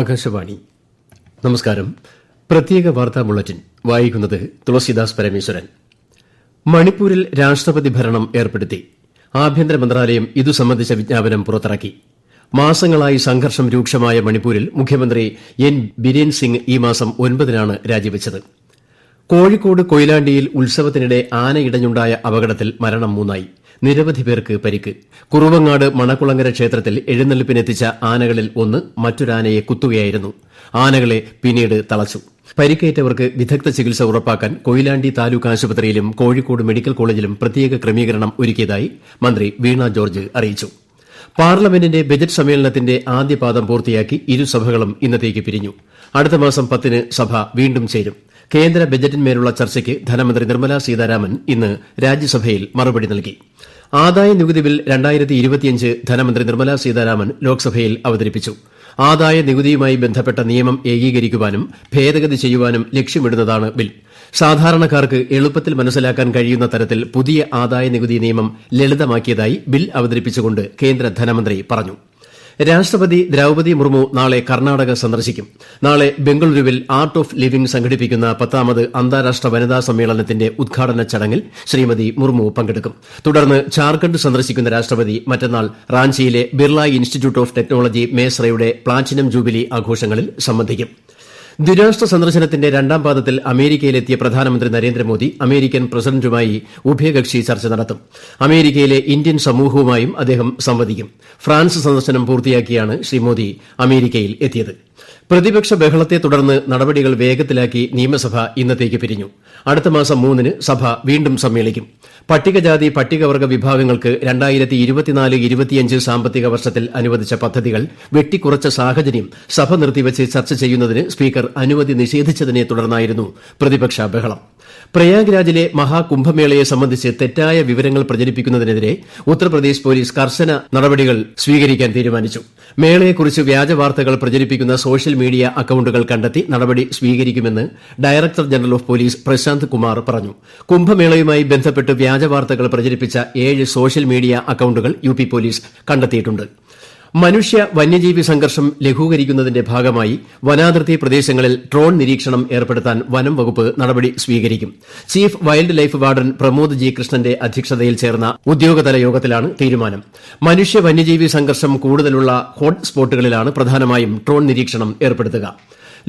ആകാശവാണി. നമസ്കാരം. പ്രത്യേക വാർത്താ ബുള്ളറ്റിൻ വായിക്കുന്നത് തുളസിദാസ് പരമേശ്വരൻ. മണിപ്പൂരിൽ രാഷ്ട്രപതി ഭരണം ഏർപ്പെടുത്തി. ആഭ്യന്തര മന്ത്രാലയം ഇതു സംബന്ധിച്ച വിജ്ഞാപനം പുറത്തിറക്കി. മാസങ്ങളായി സംഘർഷം രൂക്ഷമായ മണിപ്പൂരിൽ മുഖ്യമന്ത്രി എൻ ബിരേൻ സിംഗ് ഈ മാസം 9-നാണ് രാജിവച്ചത്. കോഴിക്കോട് കൊയിലാണ്ടിയിൽ ഉത്സവത്തിനിടെ ആനയിടഞ്ഞുണ്ടായ അപകടത്തിൽ മരണം 3ആയി. നിരവധി പേർക്ക് പരിക്ക്. കുറുവങ്ങാട് മണക്കുളങ്ങര ക്ഷേത്രത്തിൽ എഴുന്നള്ളിപ്പിനെത്തിച്ച ആനകളിൽ ഒന്ന് മറ്റൊരാനയെ കുത്തുകയായിരുന്നു. ആനകളെ പിന്നീട് തളച്ചു. പരിക്കേറ്റവർക്ക് വിദഗ്ധ ചികിത്സ ഉറപ്പാക്കാൻ കൊയിലാണ്ടി താലൂക്ക് ആശുപത്രിയിലും കോഴിക്കോട് മെഡിക്കൽ കോളേജിലും പ്രത്യേക ക്രമീകരണം ഒരുക്കിയതായി മന്ത്രി വീണ ജോർജ് അറിയിച്ചു. പാർലമെന്റിന്റെ ബജറ്റ് സമ്മേളനത്തിന്റെ ആദ്യപാദം പൂർത്തിയാക്കി ഇരുസഭകളും ഇന്നത്തേക്ക് പിരിഞ്ഞു. അടുത്ത മാസം 10-ന് സഭ വീണ്ടും ചേരും. കേന്ദ്ര ബജറ്റിന്മേലുള്ള ചർച്ചയ്ക്ക് ധനമന്ത്രി നിർമ്മലാ സീതാരാമൻ ഇന്ന് രാജ്യസഭയിൽ മറുപടി നൽകി. ആദായ നികുതി ബിൽ 2025 ധനമന്ത്രി നിർമ്മലാ സീതാരാമൻ ലോക്സഭയിൽ അവതരിപ്പിച്ചു. ആദായ നികുതിയുമായി ബന്ധപ്പെട്ട നിയമം ഏകീകരിക്കുവാനും ഭേദഗതി ചെയ്യുവാനും ലക്ഷ്യമിടുന്നതാണ് ബിൽ. സാധാരണക്കാർക്ക് എളുപ്പത്തിൽ മനസ്സിലാക്കാൻ കഴിയുന്ന തരത്തിൽ പുതിയ ആദായ നികുതി നിയമം ലളിതമാക്കിയതായി ബിൽ അവതരിപ്പിച്ചുകൊണ്ട് കേന്ദ്ര ധനമന്ത്രി പറഞ്ഞു. രാഷ്ട്രപതി ദ്രൌപദി മുർമു നാളെ കർണാടക സന്ദർശിക്കും. നാളെ ബംഗളൂരുവിൽ ആർട്ട് ഓഫ് ലിവിംഗ് സംഘടിപ്പിക്കുന്ന 10ാമത് അന്താരാഷ്ട്ര വനിതാ സമ്മേളനത്തിന്റെ ഉദ്ഘാടന ചടങ്ങിൽ ശ്രീമതി മുർമു പങ്കെടുക്കും. തുടർന്ന് ഝാർഖണ്ഡ് സന്ദർശിക്കുന്ന രാഷ്ട്രപതി മറ്റന്നാൾ റാഞ്ചിയിലെ ബിർള ഇൻസ്റ്റിറ്റ്യൂട്ട് ഓഫ് ടെക്നോളജി മേസ്രയുടെ പ്ലാറ്റിനം ജൂബിലി ആഘോഷങ്ങളിൽ സംബന്ധിക്കും. ദ്വിരാഷ്ട്ര സന്ദർശനത്തിന്റെ 2ാം പാദത്തിൽ അമേരിക്കയിലെത്തിയ പ്രധാനമന്ത്രി നരേന്ദ്രമോദി അമേരിക്കൻ പ്രസിഡന്റുമായി ഉഭയകക്ഷി ചർച്ച നടത്തും. അമേരിക്കയിലെ ഇന്ത്യൻ സമൂഹവുമായും അദ്ദേഹം സംവദിക്കും. ഫ്രാൻസ് സന്ദർശനം പൂർത്തിയാക്കിയാണ് ശ്രീ മോദി അമേരിക്കയിൽ എത്തിയത്. പ്രതിപക്ഷ ബഹളത്തെ തുടർന്ന് നടപടികൾ വേഗത്തിലാക്കി നിയമസഭ ഇന്നത്തേക്ക് പിരിഞ്ഞു. അടുത്ത മാസം 3-ന് സഭ വീണ്ടും സമ്മേളിക്കും. പട്ടികജാതി പട്ടികവർഗ വിഭാഗങ്ങൾക്ക് 2024-25 സാമ്പത്തിക വർഷത്തിൽ അനുവദിച്ച പദ്ധതികൾ വെട്ടിക്കുറച്ച സാഹചര്യം സഭ നിർത്തിവച്ച് ചർച്ച ചെയ്യുന്നതിന് സ്പീക്കർ അനുമതി നിഷേധിച്ചതിനെ തുടർന്നായിരുന്നു പ്രതിപക്ഷ ബഹളം. പ്രയാഗ്രാജിലെ മഹാകുംഭമേളയെ സംബന്ധിച്ച് തെറ്റായ വിവരങ്ങൾ പ്രചരിപ്പിക്കുന്നതിനെതിരെ ഉത്തർപ്രദേശ് പോലീസ് കർശന നടപടികൾ സ്വീകരിക്കാൻ തീരുമാനിച്ചു. മേളയെക്കുറിച്ച് വ്യാജവാർത്തകൾ പ്രചരിപ്പിക്കുന്ന സോഷ്യൽ മീഡിയ അക്കൌണ്ടുകൾ കണ്ടെത്തി നടപടി സ്വീകരിക്കുമെന്ന് director general of police Prashant Kumar പറഞ്ഞു. കുംഭമേളയുമായി ബന്ധപ്പെട്ട് വ്യാജവാർത്തകൾ പ്രചരിപ്പിച്ച 7 സോഷ്യൽ മീഡിയ അക്കൌണ്ടുകൾ UP പോലീസ് കണ്ടെത്തിയിട്ടുണ്ട്. മനുഷ്യ വന്യജീവി സംഘർഷം ലഘൂകരിക്കുന്നതിന്റെ ഭാഗമായി വനാതിർത്തി പ്രദേശങ്ങളിൽ ഡ്രോൺ നിരീക്ഷണം ഏർപ്പെടുത്താൻ വനം വകുപ്പ് നടപടി സ്വീകരിക്കും. Chief wild life warden Pramod G കൃഷ്ണന്റെ അധ്യക്ഷതയിൽ ചേർന്ന ഉദ്യോഗതല യോഗത്തിലാണ് തീരുമാനം. മനുഷ്യ വന്യജീവി സംഘർഷം കൂടുതലുള്ള ഹോട്ട് സ്പോട്ടുകളിലാണ് പ്രധാനമായും ഡ്രോൺ നിരീക്ഷണം ഏർപ്പെടുത്തുക.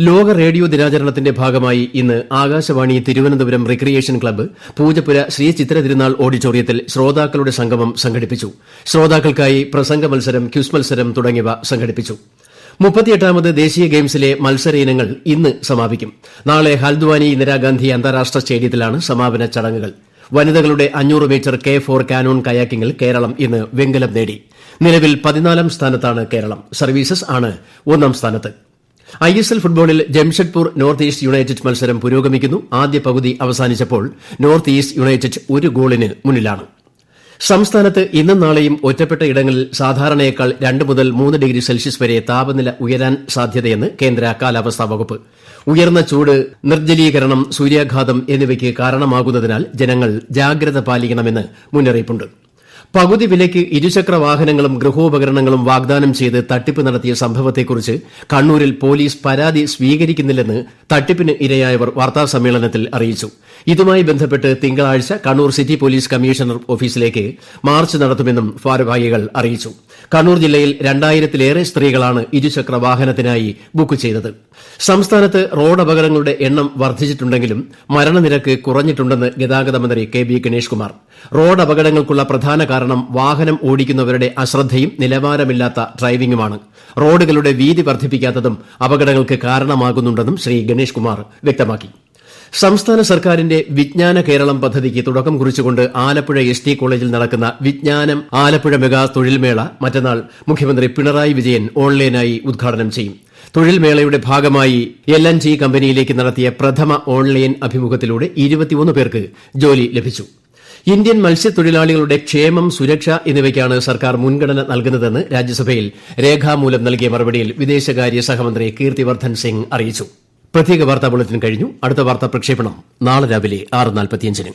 ലോക റേഡിയോ ദിനാചരണത്തിന്റെ ഭാഗമായി ഇന്ന് ആകാശവാണി തിരുവനന്തപുരം റിക്രിയേഷൻ ക്ലബ്ബ് പൂജപ്പുര ശ്രീ ചിത്ര തിരുനാൾ ഓഡിറ്റോറിയത്തിൽ ശ്രോതാക്കളുടെ സംഗമം സംഘടിപ്പിച്ചു. ശ്രോതാക്കൾക്കായി പ്രസംഗ മത്സരം, ക്വിസ് മത്സരം തുടങ്ങിയവ സംഘടിപ്പിച്ചു. 38ാമത് ദേശീയ ഗെയിംസിലെ മത്സര ഇനങ്ങൾ ഇന്ന് സമാപിക്കും. നാളെ ഹൽദ്വാനി ഇന്ദിരാഗാന്ധി അന്താരാഷ്ട്ര സ്റ്റേഡിയത്തിലാണ് സമാപന ചടങ്ങുകൾ. വനിതകളുടെ 500 മീറ്റർ K4 കാനോൺ കയാക്കിംഗിൽ കേരളം ഇന്ന് വെങ്കലം നേടി. നിലവിൽ 14ാം സ്ഥാനത്താണ് കേരളം. സർവീസസ് ആണ് 1ാം സ്ഥാനത്ത്. ISL ഫുട്ബോളിൽ ജംഷഡ്പൂർ നോർത്ത് ഈസ്റ്റ് യുണൈറ്റഡ് മത്സരം പുരോഗമിക്കുന്നു. ആദ്യ പകുതി അവസാനിച്ചപ്പോൾ നോർത്ത് ഈസ്റ്റ് യുണൈറ്റഡ് 1 ഗോളിന് മുന്നിലാണ്. സംസ്ഥാനത്ത് ഇന്നും നാളെയും ഒറ്റപ്പെട്ട ഇടങ്ങളിൽ സാധാരണയേക്കാൾ 2 മുതൽ 3 ഡിഗ്രി സെൽഷ്യസ് വരെ താപനില ഉയരാൻ സാധ്യതയെന്ന് കേന്ദ്ര കാലാവസ്ഥാ വകുപ്പ്. ഉയർന്ന ചൂട്, നിർജ്ജലീകരണം, സൂര്യാഘാതം എന്നിവയ്ക്ക് കാരണമാകുന്നതിനാൽ ജനങ്ങൾ ജാഗ്രത പാലിക്കണമെന്ന് മുന്നറിയിപ്പുണ്ട്. പകുതി വിലയ്ക്ക് ഇരുചക്ര വാഹനങ്ങളും ഗൃഹോപകരണങ്ങളും വാഗ്ദാനം ചെയ്ത് തട്ടിപ്പ് നടത്തിയ സംഭവത്തെക്കുറിച്ച് കണ്ണൂരിൽ പോലീസ് പരാതി സ്വീകരിക്കുന്നില്ലെന്ന് തട്ടിപ്പിന് ഇരയായവർ വാർത്താസമ്മേളനത്തിൽ അറിയിച്ചു. ഇതുമായി ബന്ധപ്പെട്ട് തിങ്കളാഴ്ച കണ്ണൂർ സിറ്റി പോലീസ് കമ്മീഷണർ ഓഫീസിലേക്ക് മാർച്ച് നടത്തുമെന്നും ഭാരവാഹികൾ അറിയിച്ചു. കണ്ണൂർ ജില്ലയിൽ 2000-ലേറെ സ്ത്രീകളാണ് ഇരുചക്ര വാഹനത്തിനായി ബുക്ക് ചെയ്തത്. സംസ്ഥാനത്ത് റോഡ് അപകടങ്ങളുടെ എണ്ണം വർദ്ധിച്ചിട്ടുണ്ടെങ്കിലും മരണനിരക്ക് കുറഞ്ഞിട്ടുണ്ടെന്ന് ഗതാഗത മന്ത്രി KB ഗണേഷ് കുമാർ. റോഡ് അപകടങ്ങൾക്കുള്ള പ്രധാന കാരണം വാഹനം ഓടിക്കുന്നവരുടെ അശ്രദ്ധയും നിലവാരമില്ലാത്ത ഡ്രൈവിംഗുമാണ്. റോഡുകളുടെ വീതി വർദ്ധിപ്പിക്കാത്തതും അപകടങ്ങൾക്ക് കാരണമാകുന്നുണ്ടെന്നും ശ്രീ ഗണേഷ് കുമാർ വ്യക്തമാക്കി. സംസ്ഥാന സർക്കാരിന്റെ വിജ്ഞാന കേരളം പദ്ധതിക്ക് തുടക്കം കുറിച്ചുകൊണ്ട് ആലപ്പുഴ ST കോളേജിൽ നടക്കുന്ന വിജ്ഞാനം ആലപ്പുഴ മെഗാ തൊഴിൽമേള മറ്റന്നാൾ മുഖ്യമന്ത്രി പിണറായി വിജയൻ ഓൺലൈനായി ഉദ്ഘാടനം ചെയ്യും. തൊഴിൽമേളയുടെ ഭാഗമായി LNG കമ്പനിയിലേക്ക് നടത്തിയ പ്രഥമ ഓൺലൈൻ അഭിമുഖത്തിലൂടെ 21 പേർക്ക് ജോലി ലഭിച്ചു. ഇന്ത്യൻ മത്സ്യത്തൊഴിലാളികളുടെ ക്ഷേമം, സുരക്ഷ എന്നിവയ്ക്കാണ് സർക്കാർ മുൻഗണന നൽകുന്നതെന്ന് രാജ്യസഭയിൽ രേഖാമൂലം നൽകിയ മറുപടിയിൽ വിദേശകാര്യ സഹമന്ത്രി കീർത്തിവർദ്ധൻ സിംഗ് അറിയിച്ചു. പ്രത്യേക വാർത്താ ബുള്ളറ്റിൻ കഴിഞ്ഞു. അടുത്ത വാർത്താ പ്രക്ഷേപണം നാളെ രാവിലെ 6:45-ന്.